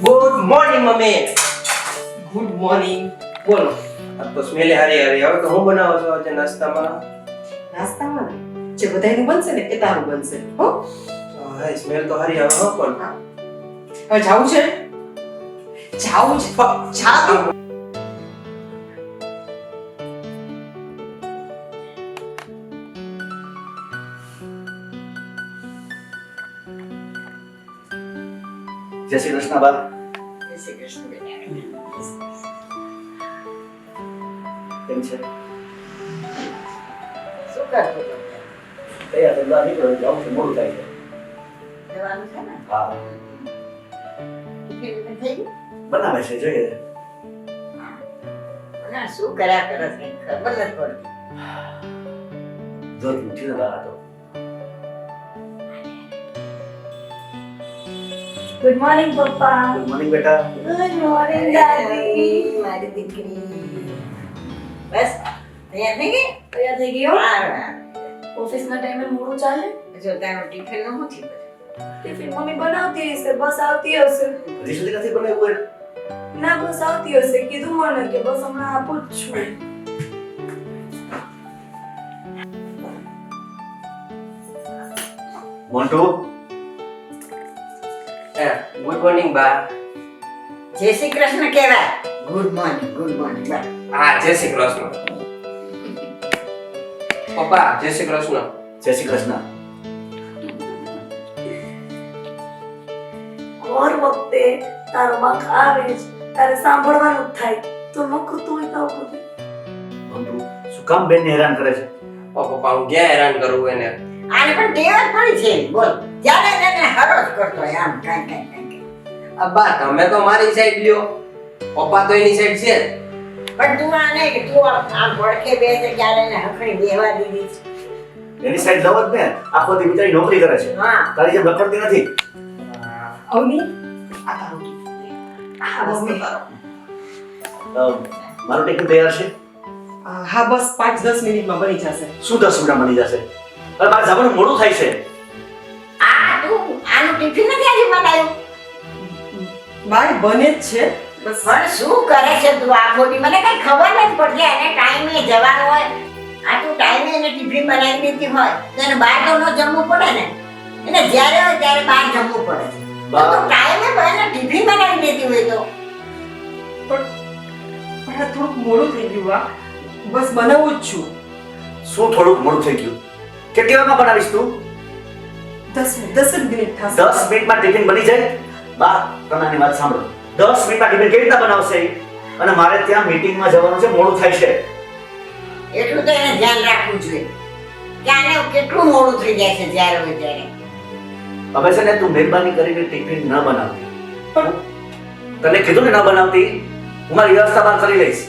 Good morning mummy. Good morning. બોલો. આ તો સ્મેલે હારી હારી. હવે તો હું બનાવો છો આજે નાસ્તામાં? નાસ્તામાં જે બધાયનું બનશે ને એ તારું બનશે. હો? હા, સ્મેલ તો હારી આવે હો પણ. હવે જાવું છે? જાવું છે. જા. જય શ્રી કૃષ્ણ બા. જય શ્રી કૃષ્ણ બેટા. કેમ છે? શું કરતો હતો? તૈયાર થઈ બહાર નીકળો એટલે આવું મોડું થાય છે. જવાનું છે ને? હા, ટિફિન થઈ ગયું? બનાવે છે જોઈએ. ના શું કર્યા કરે છે ખબર નથી પડતી. જોત ઉઠી ને બહાર હતો. ગુડ મોર્નિંગ પપ્પા. ગુડ મોર્નિંગ બેટા. ગુડ મોર્નિંગ દાદી. મારી દીકરી બસ તૈયાર થઈ ગઈ? તૈયાર થઈ ગયો? હા. ઓફિસના ટાઈમે મોડું ચાલે? જો તારું ટિફિન નું નથી ટિફિન મમ્મી બનાવતી હશે, બસ આવતી હશે. હજી સુધી નથી બનાવ્યું એને? ના બસ આવતી હશે, કીધું મને કે બસ હમણાં આપું જ છું. મોન્ટુ. ગુડ મોર્નિંગ બા. જય શ્રી કૃષ્ણ કહેવાય. ગુડ મોર્નિંગ બસ. હા, જય શ્રી કૃષ્ણ. પપ્પા, જય શ્રી કૃષ્ણ. જય શ્રી કૃષ્ણ. હર વખતે તારો વાંક આવે છે, તારે સાંભળવાનું જ થાય. તો નકર તું તો બધું. મોન્ટુ શું કામ બેનને હેરાન કરે છે? ઓ પપ્પા, હું ક્યાં હેરાન કરું એને? આને પણ ટેવ જ પડી છે બોલ. જ્યારે તેને હરોજ કરતો હોય આમ કાંઈ. અબ્બા, તમે તો મારી સાઈડ લ્યો. પપ્પા તો એની સાઈડ છે જ. પણ તું આને કે તું આમ પડખે બેસે ક્યારે એને હખણી બેહવા દીધી છે. એની સાઈડ લવ જ ને. આખો દી બિચારી નોકરી કરે છે. હા. તારી જેમ રખડતી નથી. અવની આ તારું હા બસ મમ્મી. મારું ટિફિન તૈયાર છે. હા બસ 5-10 મિનિટમાં બની જશે. શું 10 મિનિટમાં બની જશે? અરે મારે જવાનું મોડું થાય છે. આ તું આનું ટિફિન નથી આજે બનાવ્યું? બાય બને જ છે બસ. પણ શું કરે છે તું આખો દી? મને કઈ ખબર નથી પડતી. એને ટાઈમે જવાનું હોય. આ તું ટાઈમે એને ટિફિન બનાવી દેતી હોય તો એને બહાર તો ન જમવું પડે ને. એને જ્યારે હોય ત્યારે બહાર જમવું પડે છે. તો તું ટાઈમે એને ટિફિન બનાવી દેતી હોય તો પણ આ થોડુંક મોડું થઈ ગયું આ. બસ બનાવું જ છું. શું થોડુંક મોડું થઈ ગયું? કેટલી વારમાં બનાવીશ તું? 10 મિનિટ થશે. 10 મિનિટમાં ટિફિન બની જાય? બા, તમે આની વાત સાંભળો. 10 મિનિટમાં ટિફિન કેવી રીતના બનાવશે? અને મારે ત્યાં મીટિંગમાં જવાનું છે, મોડું થાય છે. એટલું તો એને ધ્યાન રાખવું જોઈએ કે આને કેટલું મોડું થઈ જાય છે જ્યારે હોય ત્યારે. હવે છે ને તું મહેરબાની કરીને ટિફિન ન બનાવતી. પણ તને કીધું ને ન બનાવતી. હું મારી વ્યવસ્થા બહાર કરી લઈશ.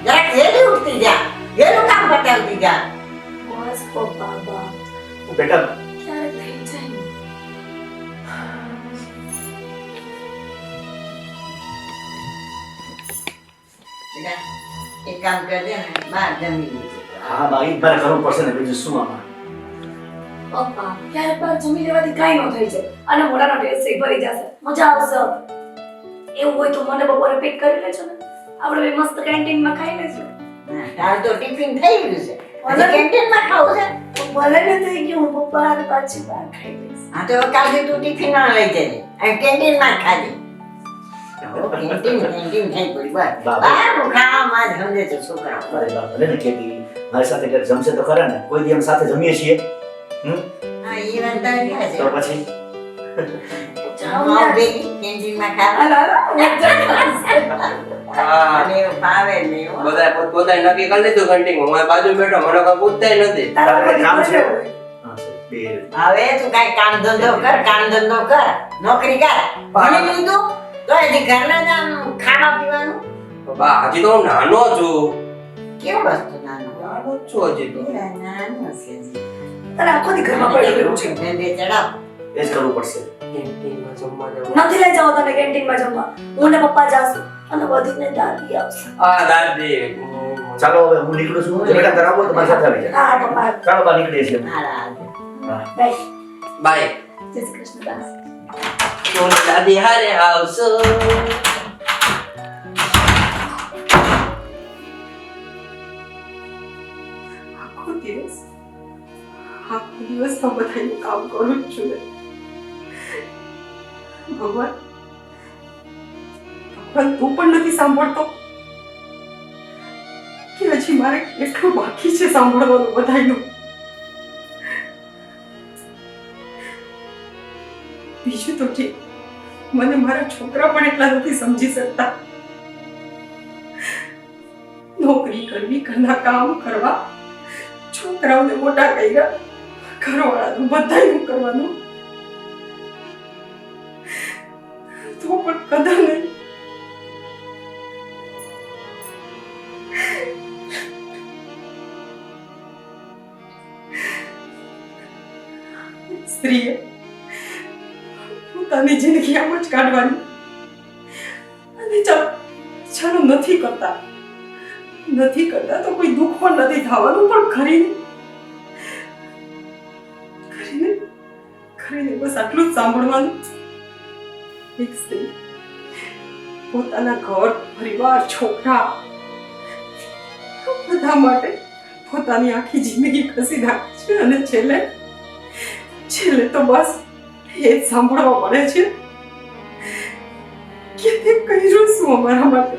જરા વહેલી ઉઠતી જા. વહેલું કામ પતાવતી જા. બસ પપ્પા બા બેટા, ક્યારેક થઈ જાય ને. બેટા, એક કામ કરજે ને બહાર જમી લેજે. હા બા, ઈ જ મારે કરવું પડશે ને, બીજું શું આમાં? પપ્પા ક્યારેક બાર જમી લેવાથી કાંઈ ન થઈ જાય અને મોઢાનો ટેસ્ટ ભરી જશે, મજા આવશે. એવું હોય તો મને બપોરે પેક કરી લેજો ને, આપણે બે મસ્ત કેન્ટીનમાં ખાઈ લેશું. તારું તો ટિફિન થઈ ગયું છે. હજી કેન્ટીનમાં ખાવું છે? ભલે ને થઈ ગયું, હું પપ્પા હારે પાછી બહાર ખાઈ લઈશ. હા તો કાલથી તું ટિફિન ના લઈ જજે અને કેન્ટીનમાં જ ખાજે. કેન્ટીન થઈ પડી બસ. બહારનું ખાવામાં જ સમજે છે છોકરાઓ. અરે બા, ભલે ને ખેતી મારી સાથે ક્યાંક જમશે તો ખરા ને. કોઈ દી અમે સાથે જમીએ છીએ. હા એ વાત તારી છે. તો પછી જાઓ આવો ને. ભેગી કેન્ટીનમાં ખાવા. હાલો, હાલો, હું જ હા, અને એવું ભાવે નહીં હો. બધા પોતપોતાને નક્કી કરી લીધું ઘંટીમાં. હું આ બાજુ બેઠો, મને કોઈ પૂછતાય નથી. તારા તારે પર કામ છે? ભરેલો હોય. હા, sorry. બેર હવે તું કાંઈ કામ ધંધો કર નોકરી કર ભણી લીધું તો હજી ઘરના જ આમ ખાવા પીવાનું બા હજી તો હું નાનો છું. કેવું વસ્તુ નાનું નાનો જ છું હજી તો. નાનું છે હજી. તારે આખો દી ઘરમાં પડી રહ્યું છે બે ચડાવ એ જ કરવું પડશે. કેન્ટીનમાં જમવા જવું. નથી લઈ જાઓ તને કેન્ટીનમાં જમવા હું ને પપ્પા જાશું અને વધીને દાદી આવશે આ દાદી ચાલો હવે હું નીકળું છું. જો બેટા કરાવો તો મારી સાથે આવી જાય. હા પપ્પા ચાલો બા નીકળીએ છીએ. મારા બાય બાય. જય શ્રી કૃષ્ણ દાસ તો દાદી હારે આવશો. આખો દિવસ તો બધાનું કામ કરું જ છું ને. ભગવાન તું પણ નથી સાંભળતો કે હજી મારે એટલું બાકી છે સાંભળવાનું બધાયનું. બીજું તો ઠીક, મને મારા છોકરા પણ એટલા નથી સમજી શકતા. નોકરી કરવી, ઘરના કામ કરવા, છોકરાઓને મોટા કર્યા, ઘરવાળાનું બધાયનું કરવાનું, તો પણ કદર નહીં. સ્ત્રીએ પોતાની જિંદગી આમ જ કાઢવાની અને ચાલો નથી કરતા તો કોઈ દુઃખ પણ નથી થવાનું, પણ કરીને બસ આટલું જ સાંભળવાનું. એક સ્ત્રી પોતાના ઘર, પરિવાર, છોકરા બધા માટે પોતાની આખી જિંદગી ખસી નાખે છે અને છેલ્લે તો બસ એ જ સાંભળવા પડે છે કે તે કર્યું શું અમારા માટે.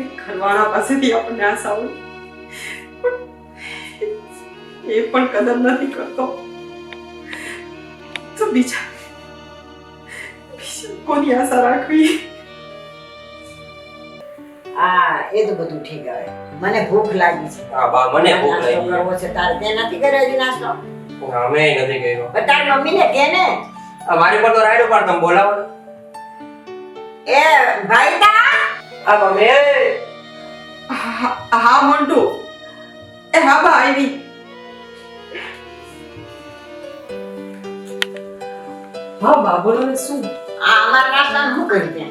એક ઘરવાળા પાસેથી આપણને આ સાંભળ્યું એ પણ કદર નથી કરતો, તો બીજા કોની આશા રાખવી? હા એ તો બધું ઠીક. હવે મને ભૂખ લાગી છે. હા બા મને ભૂખ નાસ્તો લાગી કરવો છે તારે. તે નથી કર્યો હજી નાસ્તો? અમે નથી કર્યો. પણ તારી મમ્મીને કે ને. આ મારી પર તો રાયડો પાડ, તમે બોલાવો ને. એ ભાઈડા આ મમ્મી હા મંટુ, એ હા બા આવી. હા બા બોલો ને શું? આ અમારા નાસ્તાનું શું કર્યું તે?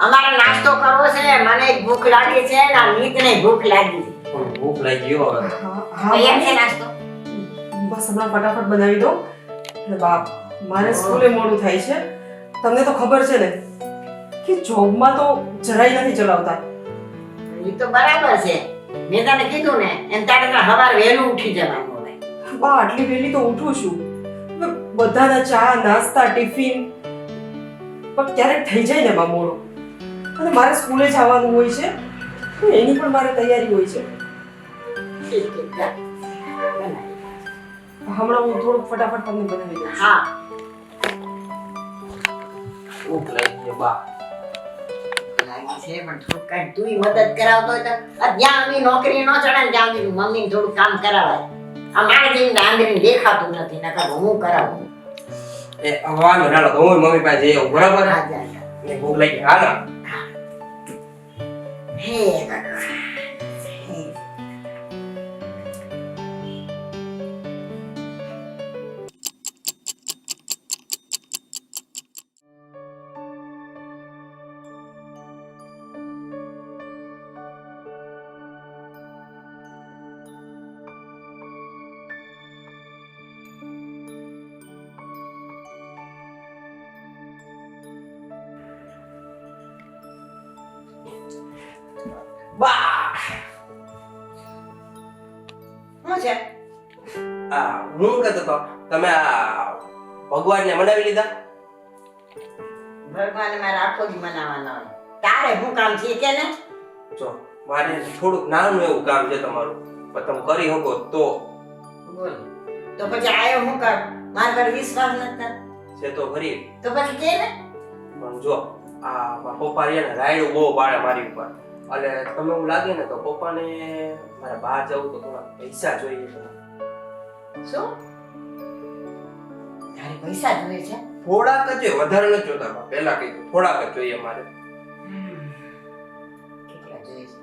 અમારે નાસ્તો કરવો છે, મને ભૂખ લાગી છે ને આ નીતને ભૂખ લાગી છે. ભૂખ લાગી ગયો હવે. તૈયાર છે નાસ્તો? બસ હમણાં ફટાફટ બનાવી દો. એટલે બાપ મારે સ્કૂલે મોડું થાય છે. તમને તો ખબર છે ને કે જોબમાં તો જરાય નથી ચલાવતા. એ તો બરાબર છે, મેં તને કીધું ને એમ તારે તો સવારે વહેલું ઉઠી જવાનું હોય. બા આટલી વહેલી તો ઉઠું છું, બધાના ચા નાસ્તા ટિફિન પણ ક્યારેક થઈ જાય ને બા મોડું, અને મારે સ્કૂલે જવાનું હોય છે તો એની પણ મારે તૈયારી હોય છે. ઠીક છે, ચાલ. બનાવી. હમણાં હું થોડુંક ફટાફટ તમને બનાવી દઉં. હા ભૂખ લાગી ગયો બા. લાગી છે પણ થોડું કાંઈ તુંય મદદ કરાવતો હોય તો આ જ્યાં સુધી નોકરી ન ચડે ને ત્યાં સુધી મમ્મીને થોડું કામ કરાવાય. આ મારે જેવી આંધળીને દેખાતું નથી, નકર હું કરાવું. એ વાંધો ના લો, તો હું મમ્મી પાસે જઈ આવું, બરાબર? હા જા જા. ને ભૂખ લાગી, હાલો. હે ભગવાન. હે. બા શું છે? આ હું કહેતો તો, તમે આ ભગવાનને મનાવી લીધા? ભગવાને મારે આખો દી મનાવવાનો હોય. તારે શું કામ છે કે ને? જો મારે થોડુંક નાનું એવું કામ છે તમારું, પણ તમે કરી શકો તો. બોલ. તો પછી આયો હું કર? મારા પર વિશ્વાસ નથી. છે તો ખરી, તો પછી કે ને? પણ જો આ મારા પપ્પા રહ્યા ને રાયડું બહુ પાડે મારી ઉપર. એટલે તમે એવું લાગે ને તો પપ્પાને મારે બહાર જવું તો થોડા પૈસા જોઈએ તો શું તારે પૈસા જોઈએ છે થોડાક જ જોઈએ, વધારે નથી જોતા બા. પહેલા કીધું થોડાક જ જોઈએ મારે. કેટલા જોઈએ છે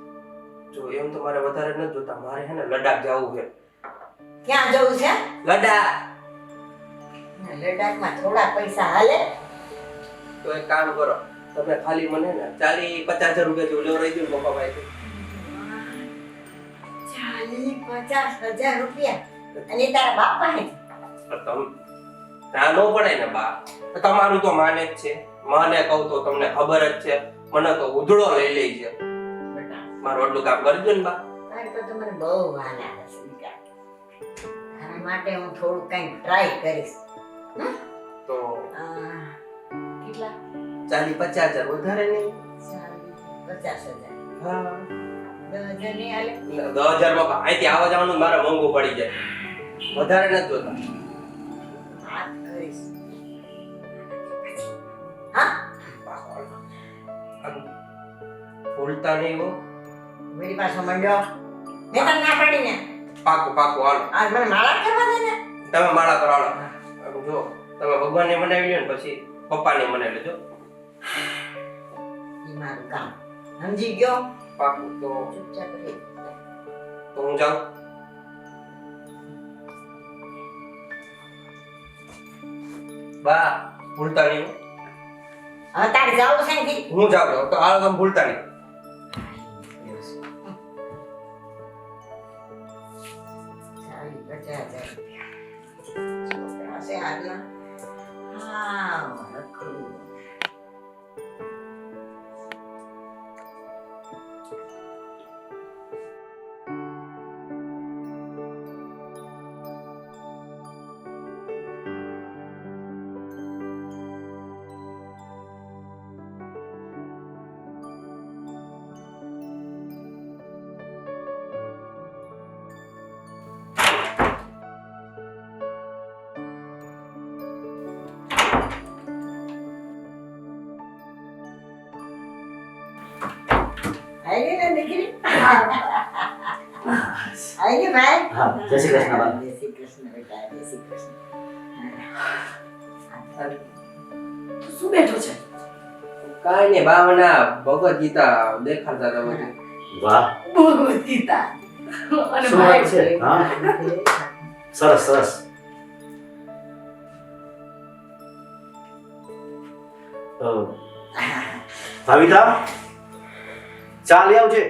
જો એમ તો મારે વધારે નથી જોતા. મારે હે ને લડાખ જવું છે. ક્યાં જવું છે લડાખ. લડાખમાં થોડા પૈસા હાલે તો એક કામ કરો, તમે ખાલી મને ને 40-50 રૂપિયા જેવું લેવડાવી દો ને પપ્પા પાસે. 40-50 રૂપિયા અને તારા બાપ પાસે ના નો પડાય ને બા. તમારું તો માને જ છે. મને કહું તો તમને ખબર જ છે. મને તો ઉધડો લઈ લે છે. બેટા મારું આટલું કામ કરજો ને બા. તારે તો મને બહુ વાલ આવે છે દીકરા. તારા માટે હું થોડું કંઈક ટ્રાય કરીશ તો કેટલા 40-50 હજાર વધારે નહીં. 50,000 હા 10,000 નહીં હાલે 10,000 બાપા અહીંથી આવવા જવાનું મારે મોંઘું પડી જાય. વધારે નથી જોતા. વાત કરીશ હા ભૂલતા નહીં હો. મારી પાસે મંડ્યો મેં તને ના પાડીને પાકું પાકું હાલો. આજ મને માળા કરવા દે ને તમે માળા કરાવો. જો તમે ભગવાનને મનાવી લ્યો ને પછી પપ્પાને મનાવી લેજો. ઈ મારું કામ સમજી ગયો પાકું. તો ચૂપચાપ રહી હું જાઉં. બા ભૂલતા નહીં હો. હવે તારે જવું છે ને હું જાઉં તો આ તમે ભૂલતા નહીં. 50,000 છોકરા છે આજના હા રખડું આવી ને દીકરી આવી ગઈ ભાઈ હા જય શ્રી કૃષ્ણ બા. જય શ્રી કૃષ્ણ બેટા જય શ્રી કૃષ્ણ તું શું બેઠો છે કાંઈ નહીં બા, મને આ ભગવદ ગીતા દેખાડતા હતા બધું. વાહ ભગવદ ગીતા અને શું વાત છે ભાઈ હા સરસ સરસ. ભાવિતા ચા લઈ આવજે.